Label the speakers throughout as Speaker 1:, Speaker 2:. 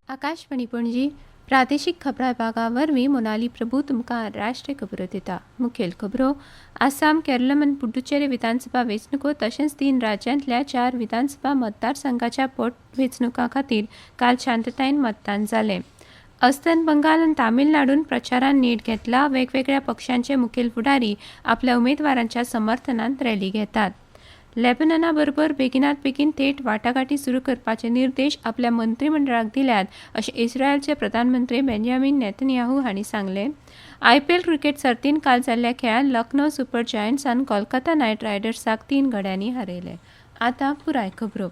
Speaker 1: आकाशवाणी पणजी प्रादेशीक खबरां विभागावरवीं मोनाली प्रभू तुमकां राष्ट्रीय खबरो दिता। मुखेल खबरो: आसाम, केरळ आनी पुडुचेरी विधानसभा वेंचणुको तशेंच 3 राज्यांतल्या 4 विधानसभा मतदारसंघाच्या पोटवेंचणुकां खातीर काल शांततायेन मतदान जालें। अस्तंत बंगाल आनी तामिळनाडून प्रचारान नेट घेतला। वेगवेगळ्या पक्षांचे मुखेल फुडारी आपल्या उमेदवारांच्या समर्थनांत रॅली घेतात। लेबनना बरोबर बेगिनात बेगीन थेट वाटाघाटी सुरू करपाचे निर्देश आपल्या मंत्रिमंडळाक दिल्यात अशें इस्रायलचे प्रधानमंत्री बेंजामिन नेतन्याहू हांणी सांगलें। IPL क्रिकेट सर्तींत काल जाल्ल्या खेळांत लखनौ सुपर जायंट्सान कोलकाता नायट रायडर्साक 3 गड्यांनी हारयले। आतां पुराय खबरो।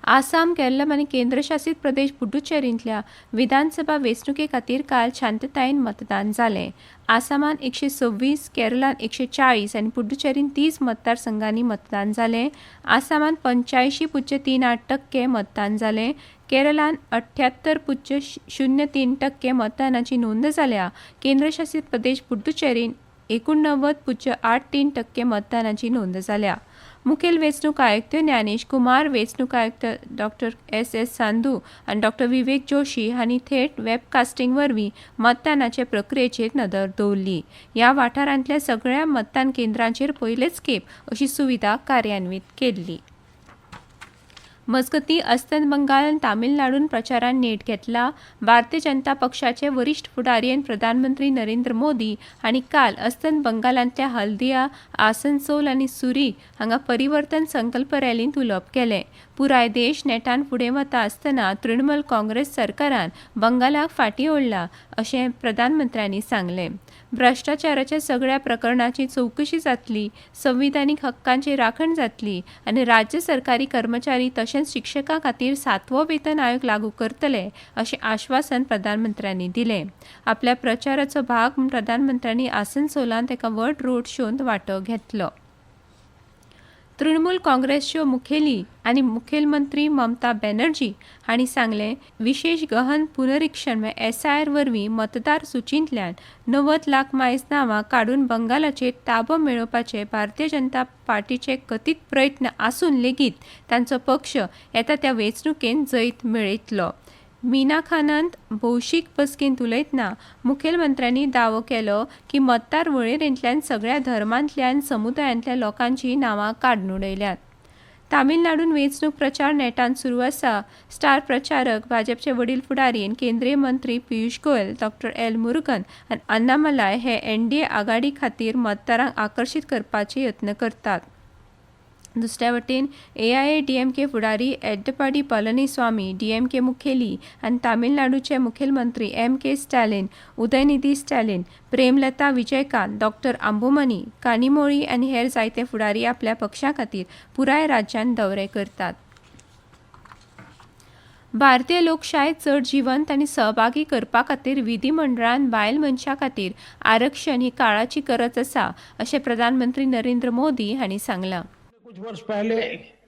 Speaker 1: आसाम, केरळ आनी केंद्रशासीत प्रदेश पुडुचेरींतल्या विधानसभा वेंचणुके खातीर काल शांततायेन मतदान जालें। आसामान 126, केरळान 140 आनी पुडुचेरीन 30 मतदारसंघांनी मतदान जालें। आसामान 85.38% मतदान जालें। केरळान 78.03% मतदानाची नोंद जाल्या। केंद्रशासीत प्रदेश पुडुचेरीन 89.83% मतदानाची नोंद जाल्या। मुखेल वेंचणूक आयुक्त ज्ञानेश कुमार, वेंचणूक आयुक्त डॉ. S. सांधू आनी डॉ. विवेक जोशी हांणी थेट वेबकास्टिंग वरवीं मतदानाचे प्रक्रियेचेर नदर दवरली। ह्या वाठारांतल्या सगळ्या मतदान केंद्रांचेर पयलेच खेप अशी सुविधा कार्यान्वीत केल्ली। मजगतीं अस्तंत बंगाल आनी तामिळनाडून प्रचारान नेट घेतला। भारतीय जनता पक्षाचे वरिश्ठ फुडारी आनी प्रधानमंत्री नरेंद्र मोदी हांणी काल अस्तंत बंगालांतल्या हल्दिया, आसनसोल आनी सुरी हांगा परिवर्तन संकल्प रॅलींत उलोवप केलें। पुराय देश नेटान फुडें वता आसतना तृणमूल काँग्रेस सरकारान बंगालाक फाटीं ओडला अशें प्रधानमंत्र्यांनी सांगलें। भ्रश्टाचाराच्या सगळ्या प्रकरणांची चवकशी जातली, संविधानीक हक्कांची राखण जातली आनी राज्य सरकारी कर्मचारी तशेंच शिक्षकां खातीर 7वो वेतन आयोग लागू करतले अशें आश्वासन प्रधानमंत्र्यांनी दिलें। आपल्या प्रचाराचो भाग म्हूण प्रधानमंत्र्यांनी आसनसोलांत एका व्हड रोड शोंत वांटो घेतलो। तृणमूल काँग्रेसच्यो मुखेली आनी मुखेलमंत्री ममता बॅनर्जी हांणी सांगलें, विशेष गहन पुनरीक्षण SIR वरवीं मतदार सुचींतल्यान 90 लाख मायज नांवां काडून बंगालाचेर ताबो मेळोवपाचे भारतीय जनता पार्टीचे कथीत प्रयत्न आसून लेगीत तांचो पक्ष येता त्या वेंचणुकेंत जैत मेळयतलो। मीना खानांत भौशीक बसकेंत उलयतना मुखेलमंत्र्यांनी दावो केलो की मतदार वळेरेंतल्यान सगळ्या धर्मांतल्या आनी समुदायांतल्या लोकांची नांवां काडून उडयल्यात। तामिळनाडून वेंचणूक प्रचार नेटान सुरू आसा। स्टार प्रचारक, भाजपचे वडील फुडारी आनी केंद्रीय मंत्री पियुष गोयल, डॉ. L. मुरुगन आनी अन्नामलाई हे NDA आघाडी खातीर मतदारांक आकर्शीत करपाचे यत्न करतात। दुसऱ्या वटेन AIADMK फुडारी एडप्पाडी पळनीस्वामी, DMK मुखेली आनी तामिळनाडूचे मुखेलमंत्री MK स्टॅलिन, उदयनिधी स्टॅलिन, प्रेमलता विजयकांत, डॉ. अंबुमनी, कानिमोळी आनी हेर जायते फुडारी आपल्या पक्षा खातीर पुराय राज्यान दौरे करतात। भारतीय लोकशायेक चड जिवंत आनी सहभागी करपा खातीर विधिमंडळान बायल मनशां खातीर आरक्षण ही काळाची गरज आसा अशें प्रधानमंत्री नरेंद्र मोदी हांणी सांगलां।
Speaker 2: कुछ वर्ष पहले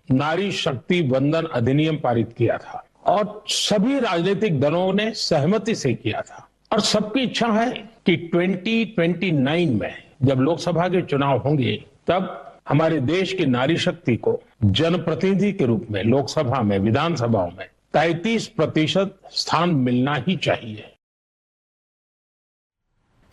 Speaker 2: नारी शक्ति वंदन अधिनियम पारित किया था और सभी राजनीतिक दलों ने सहमति से किया था और सबकी इच्छा है कि 2029 में जब लोकसभा के चुनाव होंगे तब हमारे देश की नारी शक्ति को जनप्रतिनिधि के रूप में लोकसभा में, विधानसभाओं में 33% स्थान मिलना ही चाहिए।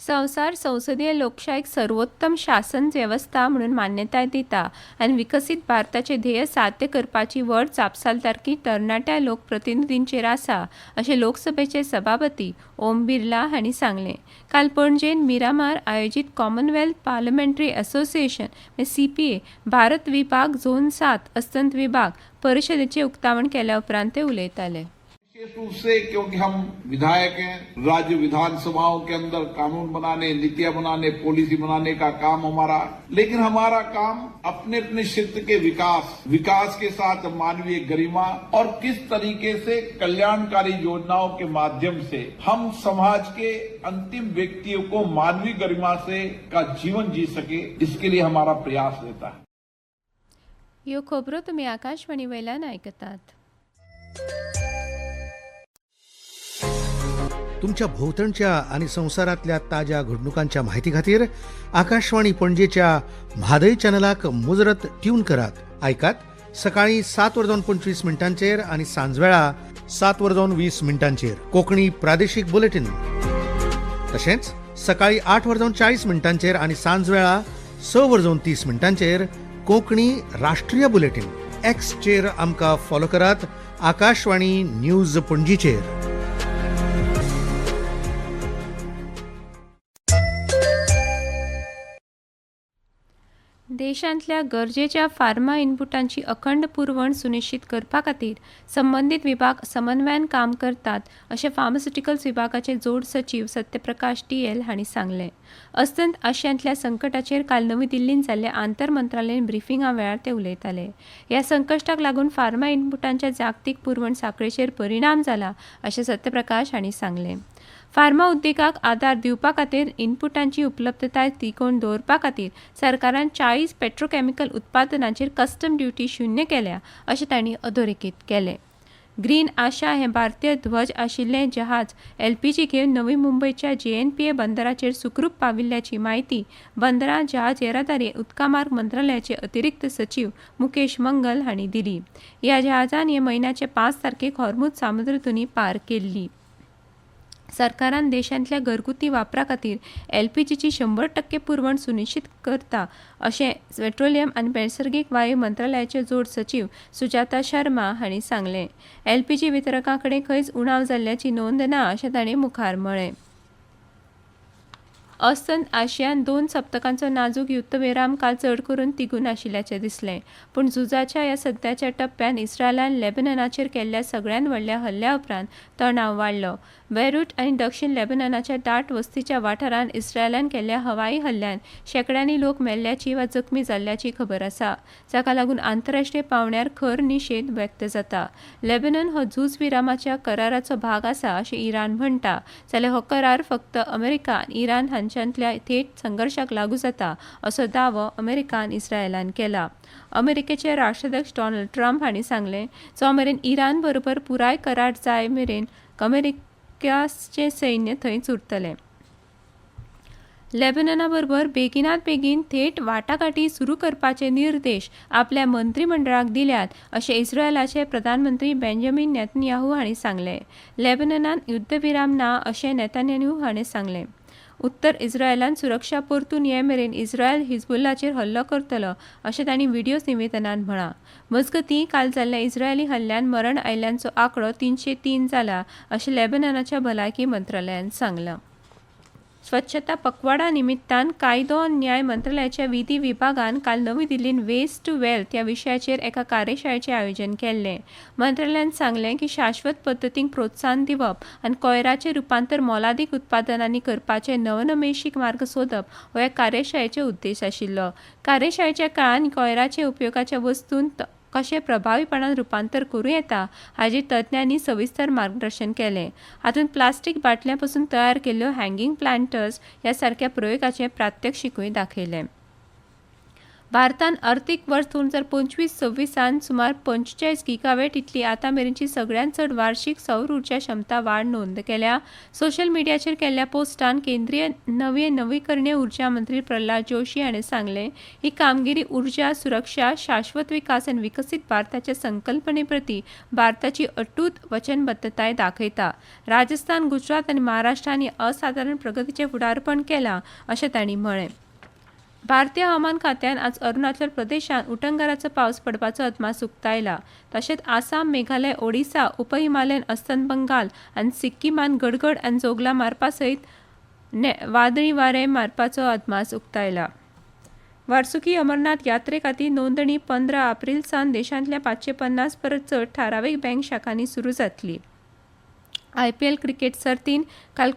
Speaker 1: संवसार संसदीय लोकशायेक सर्वोत्तम शासन वेवस्था म्हणून मान्यताय दिता आनी विकसीत भारताचे ध्येय साध्य करपाची व्हड जापसालदारकी तरणाट्या लोकप्रतिनिधींचेर आसा अशें लोकसभेचे सभापती ओम बिर्ला हांणी सांगलें। काल पणजेन मिरामार आयोजीत Commonwealth parliamentary association CPA Bharat विभाग झोन 7 अस्तंत विभाग परिशदेचे उक्तावण केल्या उपरांत ते उलयताले।
Speaker 3: विशेष रूप से क्योंकि हम विधायक हैं, राज्य विधानसभाओं के अंदर कानून बनाने, नीतियां बनाने, पॉलिसी बनाने का काम हमारा, लेकिन हमारा काम अपने अपने क्षेत्र के विकास के साथ मानवीय गरिमा और किस तरीके से कल्याणकारी योजनाओं के माध्यम से हम समाज के अंतिम व्यक्तियों को मानवीय गरिमा से का जीवन जी सके, इसके लिए हमारा प्रयास रहता है।
Speaker 1: ह्यो खबरो तुम्ही आकाशवाणी वयल्यान आयकतात।
Speaker 4: तुमच्या भोवतणच्या आणि संवसारातल्या ताज्या घडणुकांच्या माहिती खातीर आकाशवाणी पणजेच्या म्हादय चॅनलाक मुजरत ट्यून करात। ऐकात सकाळी 7:25 आणि सांजवेळा 7:20 कोंकणी प्रादेशीक बुलेटिन, तशेंच सकाळी 8:40 आणि सांजवेळा 6:30 कोंकणी राष्ट्रीय बुलेटिन. एक्सचेर आमकां फॉलो करात, आकाशवाणी न्यूज पणजीचेर.
Speaker 1: देशांतल्या गरजेच्या फार्मा इनपुटांची अखंड पुरवण सुनिश्चित करपा खातीर संबंदीत विभाग समन्वयान काम करतात अशें फार्मास्युटिकल्स विभागाचे जोड सचीव सत्यप्रकाश टी.एल. हांणी सांगलें. अस्तंत आशियांतल्या संकटाचेर काल नवी दिल्लींत जाल्ल्या आंतर मंत्रालयीन ब्रिफिंगा वेळार ते उलयताले. ह्या संकश्टाक लागून फार्मा इनपुटांच्या जागतीक पुरवण साखळेचेर परिणाम जाला अशें सत्यप्रकाश हांणी सांगलें. फार्मा उद्देगाक आदार दिवपा खातीर इनपुटांची उपलब्धताय तिगोवन दवरपा खातीर सरकारान 40 पेट्रोकॅमिकल उत्पादनांचेर कस्टम ड्युटी शून्य केल्या अशें तांणी अधोरेखीत केलें. ग्रीन आशा हें भारतीय ध्वज आशिल्लें जहाज LPG घेवन नवी मुंबयच्या JNPA बंदराचेर सुखरूप पाविल्ल्याची माहिती बंदरां जहाज येरादारी उदकामार्ग मंत्रालयाचे अतिरिक्त सचीव मुकेश मंगल हांणी दिली. ह्या जहाजान हे म्हयन्याचे 5 तारखेक हॉर्मुझ सामुद्रधुनी पार केल्ली. सरकारान देशांतल्या घरगुती वापरा खातीर LPGची 100% पुरवण सुनिश्चित करता अशें पेट्रोलियम आनी नैसर्गीक वायू मंत्रालयाचे जोड सचीव सुजाता शर्मा हांणी सांगलें. LPG वितरकां कडेन खंयच उणाव जाल्ल्याची नोंद ना अशें ताणें मुखार म्हळें. अस्तंत आशियान 2 सप्तकांचो नाजूक युद्धविराम काल चड करून तिगून आशिल्ल्याचें दिसलें. पूण झुजाच्या ह्या सद्याच्या टप्प्यान इस्रायलान लेबननाचेर केल्ल्या सगळ्यात व्हडल्या हल्ल्या उपरांत तणाव वाडलो. बेरूट आनी दक्षिण लेबननाच्या दाट वस्तीच्या वाठारांत इस्रायलान केल्ल्या हवाई हल्ल्यान शेकड्यांनी लोक मेल्ल्याची वा जखमी जाल्ल्याची खबर आसा, जाका लागून आंतरराष्ट्रीय पावंड्यार खर निशेध व्यक्त जाता. लेबनन हो झूज विरामाच्या कराराचो भाग आसा अशें इराण म्हणटा, जाल्यार हो करार फक्त अमेरिका आनी इराण हांच्यांतल्या थेट संघर्शाक लागू जाता असो दावो अमेरिका आनी इस्रायलान केला. अमेरिकेचे राष्ट्राध्यक्ष डोनाल्ड ट्रम्प हांणी सांगलें, जो मेरेन इराण बरोबर पुराय करार जाय मेरेन अमेरिकाचे सैन्य थंयच उरतलें. लेबनना बरोबर बेगिनात बेगीन थेट वाटाघाटी सुरू करपाचे निर्देश आपल्या मंत्रिमंडळाक दिल्यात अशें इस्रायलाचे प्रधानमंत्री बेंजामिन नेतन्याहू हांणी सांगलें. लेबननात युद्धविराम ना अशें नेतन्याहू हांणी सांगलें. उत्तर इस्रायलान सुरक्षा परतून ये मेरेन इस्रायल हिजबुल्लाचेर हल्लो करतलो अशें तांणी व्हिडिओ निवेदनांत म्हळां. मजगतीं काल जाल्ल्या इस्रायली हल्ल्यान मरण आयिल्ल्यांचो आंकडो 303 जाला अशें लेबननाच्या भलायकी मंत्रालयान सांगलां. स्वच्छता पखवाडा निमित्तान कायदो आनी न्याय मंत्रालयाच्या विधी विभागान काल नवी दिल्लीन वेस्ट टू वेल्थ ह्या विशयाचेर एका कार्यशाळेचें आयोजन केल्लें. मंत्रालयान सांगलें की शाश्वत पद्दतींक प्रोत्साहन दिवप आनी कोयराचें रुपांतर मोलादीक उत्पादनांनी करपाचे नवनमेशीक मार्ग सोदप हो ह्या कार्यशाळेचो उद्देश आशिल्लो. कार्यशाळेच्या काळान कोयराचे उपयोगाच्या वस्तूंत कशें प्रभावीपणान रुपांतर करूं येता हाचेर तज्ञांनी सविस्तर मार्गदर्शन केलें. हातूंत प्लास्टीक बाटल्या पासून तयार केल्ल्यो हँगींग प्लांटर्स ह्या सारक्या प्रयोगाचें प्रात्यक्षिकूय दाखयलें. भारतान अर्थीक वर्स 2025-26 सुमार 45 गिगावॅट इतली आतां मेरेनची सगळ्यांत चड वार्षिक सौर उर्जा क्षमता वाड नोंद केल्या. सोशल मिडियाचेर केल्ल्या पोस्टान केंद्रीय नवीकरणीय उर्जा मंत्री प्रल्हाद जोशी हाणें सांगलें, ही कामगिरी उर्जा सुरक्षा, शाश्वत विकास आनी विकसीत भारताच्या संकल्पने प्रती भारताची अटूट वचनबद्धताय दाखयता. राजस्थान, गुजरात आनी महाराष्ट्रांनी असाधारण प्रगतीचें फुडारपण केलां अशें तांणी म्हळें. भारतीय हवामान खात्यान आज अरुणाचल प्रदेशांत उटंगाराचो पावस पडपाचो अदमास उक्तायला. तशेंच आसाम, मेघालय, ओडिसा, उपहिमालयन अस्तंत बंगाल आनी सिक्कीमान गडगड आनी जोगला मारपा सयत वादळी वारें मारपाचो अदमास उक्तायला. वार्सुकी अमरनाथ यात्रे खातीर नोंदणी 15 एप्रिल सावन देशांतल्या 550 परस चड थारावीक बँक शाखांनी सुरू जातली. IPL क्रिकेट सर्तीन काल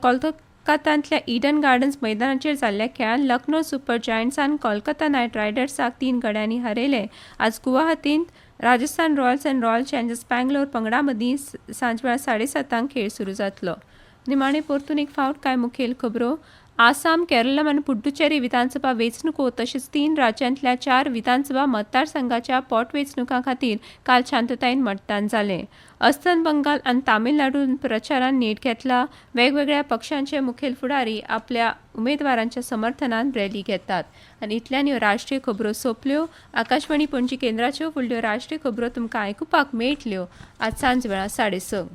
Speaker 1: कोलकात्यांतल्या ईडन गार्डन्स मैदानाचेर जाल्ल्या खेळान लखनौ सुपर जायंट्सान कोलकाता नायट रायडर्साक 3 गड्यांनी हारयले. आज गुवाहाटींत राजस्थान रॉयल्स आनी रॉयल चॅलेंजर्स बँगलोर पंगडा मदीं सांजवेळा 7:30 खेळ सुरू जातलो. निमाणे परतून एक फावट कांय मुखेल खबरो. आसाम, केरळम आनी पुड्डुचेरी विधानसभा वेंचणुको तशेंच 3 राज्यांतल्या 4 विधानसभा मतदारसंघाच्या पोटवेंचणुकां खातीर काल शांततायेन मतदान जालें. अस्तंत बंगाल आनी तामिळनाडून प्रचारान नेट घेतला. वेगवेगळ्या पक्षांचे मुखेल फुडारी आपल्या उमेदवारांच्या समर्थनान रॅली घेतात. आनी इतल्यान ह्यो राष्ट्रीय खबरो सोंपल्यो. आकाशवाणी पणजी केंद्राच्यो फुडल्यो राष्ट्रीय खबरो तुमकां आयकुपाक मेळटल्यो आज सांज वेळा 6:30.